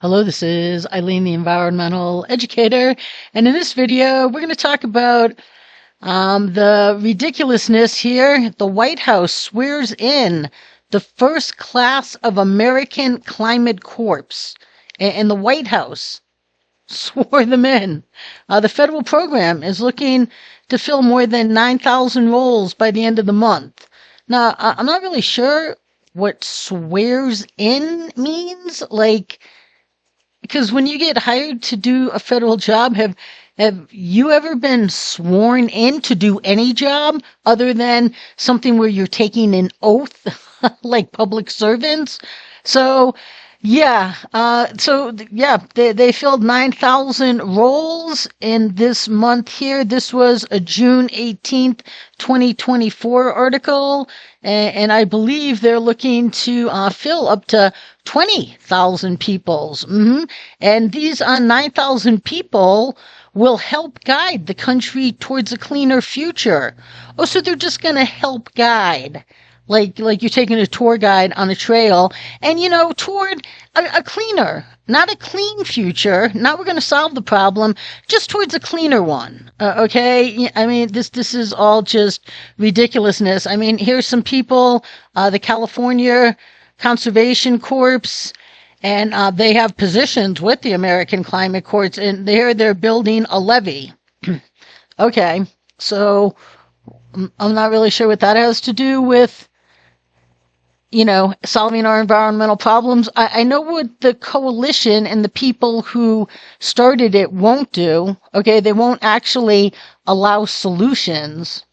Hello, this is Eileen, the environmental educator, and in this video, we're going to talk about the ridiculousness here. The White House swears in the first class of American Climate Corps, and the White House swore them in. The federal program is looking to fill more than 9,000 roles by the end of the month. Now, I'm not really sure what swears in means, because when you get hired to do a federal job, have you ever been sworn in to do any job other than something where you're taking an oath, like public servants? So, they filled 9,000 roles in this month here. This was a June 18th, 2024 article, and I believe they're looking to fill up to 20,000 peoples. And these 9,000 people will help guide the country towards a cleaner future. Oh, so they're just going to help guide. Like you're taking a tour guide on a trail and, toward a cleaner, not a clean future. Not we're going to solve the problem, just towards a cleaner one. Okay. I mean, this is all just ridiculousness. I mean, here's some people, the California Conservation Corps, and they have positions with the American Climate Corps, and they're building a levee. Okay. So I'm not really sure what that has to do with solving our environmental problems. I know what the coalition and the people who started it won't do. Okay, they won't actually allow solutions.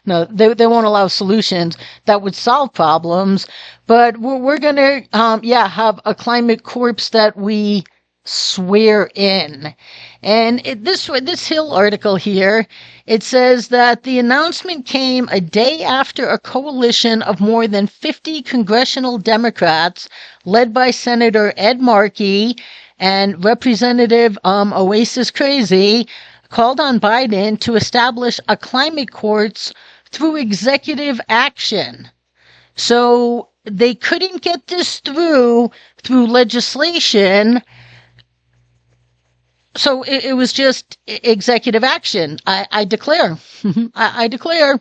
No, they won't allow solutions that would solve problems. But we're going to, have a climate corpse that we swear in. And this Hill article here, it says that the announcement came a day after a coalition of more than 50 congressional Democrats, led by Senator Ed Markey and Representative Oasis-Crazy, called on Biden to establish a climate courts through executive action. So they couldn't get this through legislation. So it was just executive action. I declare. I declare.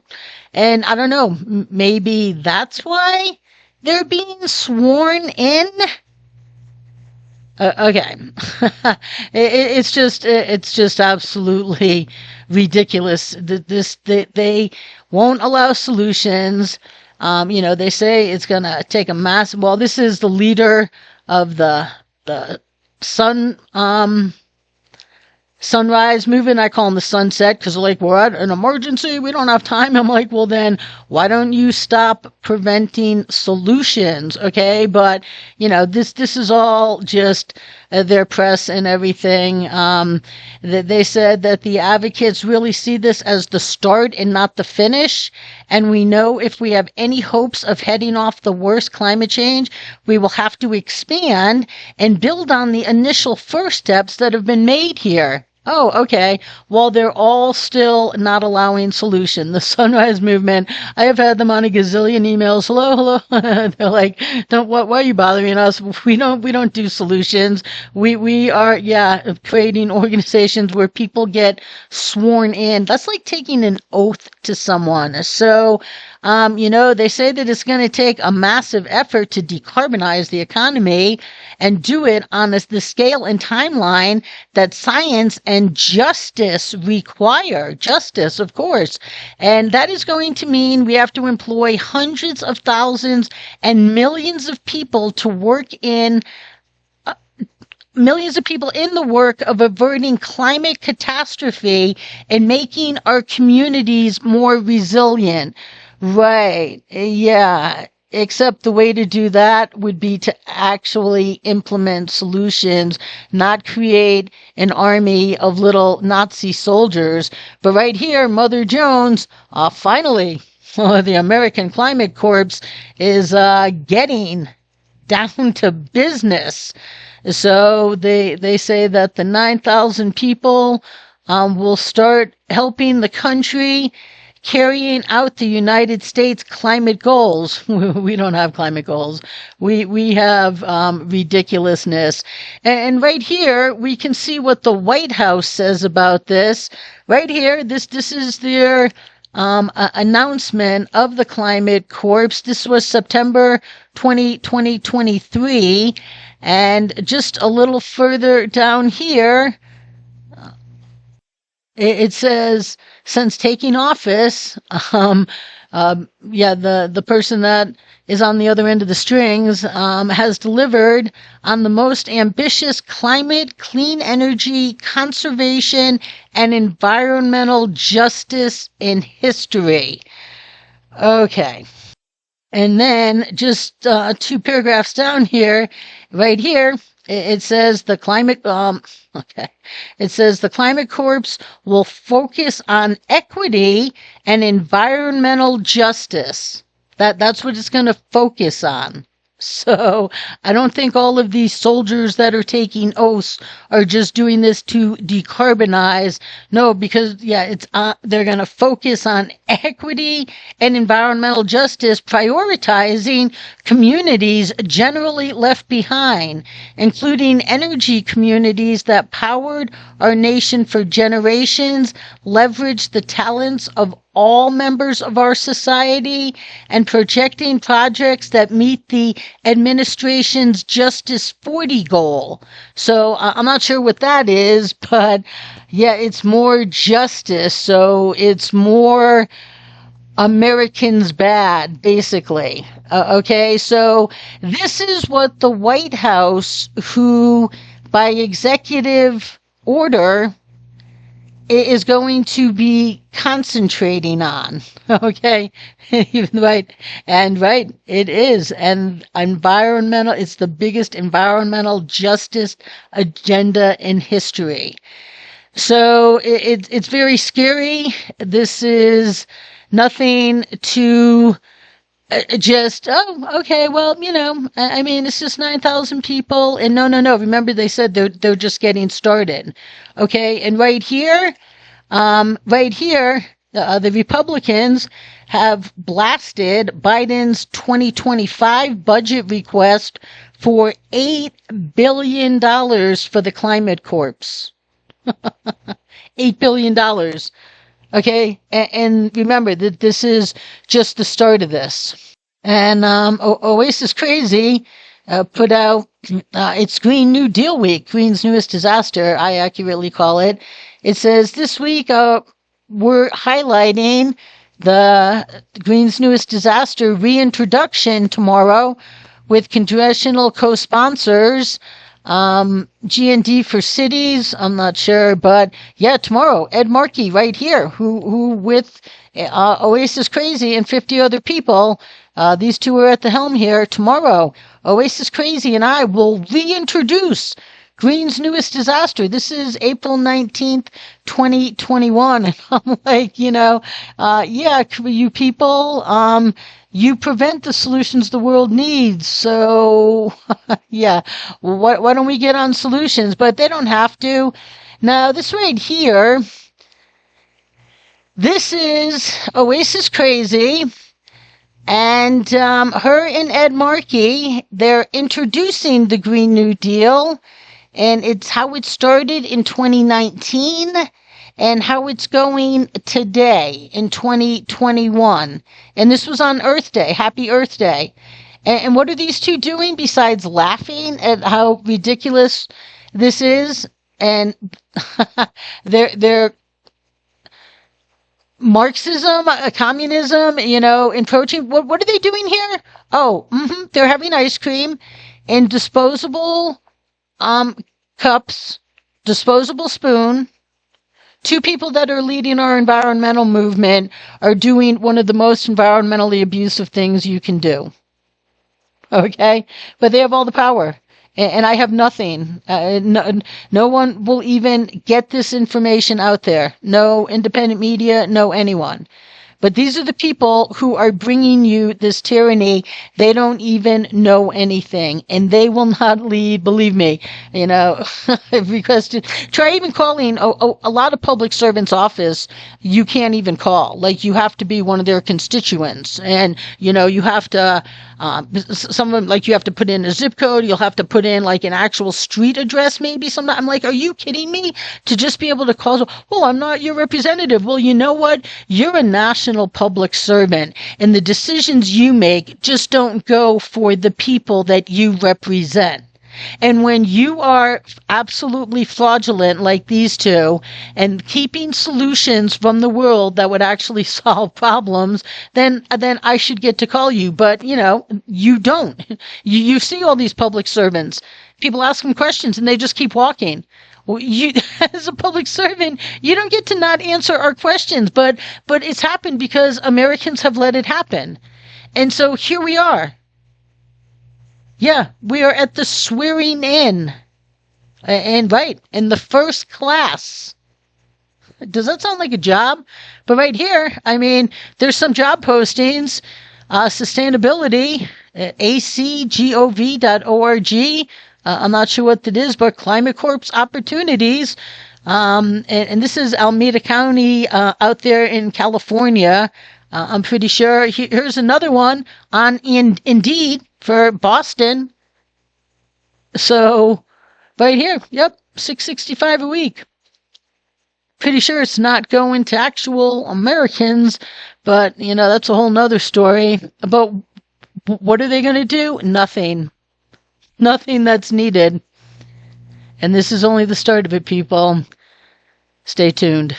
And I don't know, maybe that's why they're being sworn in. Okay. It's just absolutely ridiculous. They won't allow solutions. They say it's going to take a massive, well, this is the leader of the Sunrise movement. I call them the sunset because they're like, we're at an emergency. We don't have time. I'm like, well, then why don't you stop preventing solutions? Okay. But, this is all just their press and everything. They said that the advocates really see this as the start and not the finish. And we know if we have any hopes of heading off the worst climate change, we will have to expand and build on the initial first steps that have been made here. Oh, okay. Well, they're all still not allowing solution. The Sunrise Movement, I have had them on a gazillion emails. Hello. They're like, why are you bothering us? We don't do solutions. We are, creating organizations where people get sworn in. That's like taking an oath to someone. So, they say that it's going to take a massive effort to decarbonize the economy and do it on the scale and timeline that science and justice require. Justice, of course. And that is going to mean we have to employ hundreds of thousands and millions of people to work in millions of people in the work of averting climate catastrophe and making our communities more resilient. Right. Yeah. Except the way to do that would be to actually implement solutions, not create an army of little Nazi soldiers. But right here, Mother Jones, finally, the American Climate Corps is getting down to business. So they say that the 9,000 people will start helping the country carrying out the United States climate goals. We don't have climate goals. We have ridiculousness. And right here, we can see what the White House says about this. Right here, this is their announcement of the Climate Corps. This was September 2023. And just a little further down here, it says, since taking office, the person that is on the other end of the strings has delivered on the most ambitious climate, clean energy, conservation, and environmental justice in history. Okay. And then just 2 paragraphs down here, right here, it says the climate, It says the Climate Corps will focus on equity and environmental justice. That's what it's going to focus on. So I don't think all of these soldiers that are taking oaths are just doing this to decarbonize. No, because it's they're going to focus on equity and environmental justice, prioritizing communities generally left behind, including energy communities that powered our nation for generations, leveraged the talents of all members of our society, and projecting projects that meet the administration's Justice 40 goal. So I'm not sure what that is, but it's more justice. So it's more Americans bad, basically. Okay, so this is what the White House, who by executive order is going to be concentrating on. Okay, right, it is. And it's the biggest environmental justice agenda in history. So it's very scary. This is nothing to just, okay, well, it's just 9,000 people. And no. Remember, they said they're just getting started. Okay, and right here, the Republicans have blasted Biden's 2025 budget request for $8 billion for the Climate Corps. $8 billion. Okay, and remember that this is just the start of this. And Oasis-Crazy put out its Green New Deal Week, Green's newest disaster, I accurately call it. It says this week we're highlighting the Green's newest disaster reintroduction tomorrow with congressional co-sponsors. G&D for cities, I'm not sure, but tomorrow, Ed Markey right here, who with Oasis-Crazy and 50 other people, these two are at the helm here. Tomorrow, Oasis-Crazy and I will reintroduce Green's newest disaster. This is April 19th, 2021. And I'm like, you people, you prevent the solutions the world needs. So, why don't we get on solutions? But they don't have to. Now, this right here, this is Oasis-Crazy, and her and Ed Markey, they're introducing the Green New Deal, and it's how it started in 2019 and how it's going today in 2021. And this was on Earth Day. Happy Earth Day. And what are these two doing besides laughing at how ridiculous this is? And they're Marxism, communism, encroaching. What are they doing here? They're having ice cream in disposable cups, disposable spoon. Two people that are leading our environmental movement are doing one of the most environmentally abusive things you can do. Okay? But they have all the power. And I have nothing. No one will even get this information out there. No independent media, no anyone. But these are the people who are bringing you this tyranny. They don't even know anything, and they will not lead. Believe me, you know. I've requested, try even calling a lot of public servants' office. You can't even call. Like, you have to be one of their constituents, and you know, you have to. Some of them, like, you have to put in a zip code. You'll have to put in like an actual street address, maybe. Sometimes I'm like, are you kidding me? To just be able to call, well, I'm not your representative. Well, you know what? You're a national public servant, and the decisions you make just don't go for the people that you represent. And when you are absolutely fraudulent like these two and keeping solutions from the world that would actually solve problems, then I should get to call you. But, you know, you don't. You see all these public servants. People ask them questions and they just keep walking. Well, you, as a public servant, you don't get to not answer our questions, but it's happened because Americans have let it happen. And so here we are. Yeah, we are at the swearing in. And right, in the first class. Does that sound like a job? But right here, I mean, there's some job postings. Sustainability, acgov.org. I'm not sure what that is, but Climate Corp's opportunities. And this is Alameda County out there in California. I'm pretty sure. Here's another one on Indeed for Boston. So, right here, yep, $6.65 a week. Pretty sure it's not going to actual Americans, but, you know, that's a whole nother story. But what are they going to do? Nothing. Nothing that's needed. And this is only the start of it, people. Stay tuned.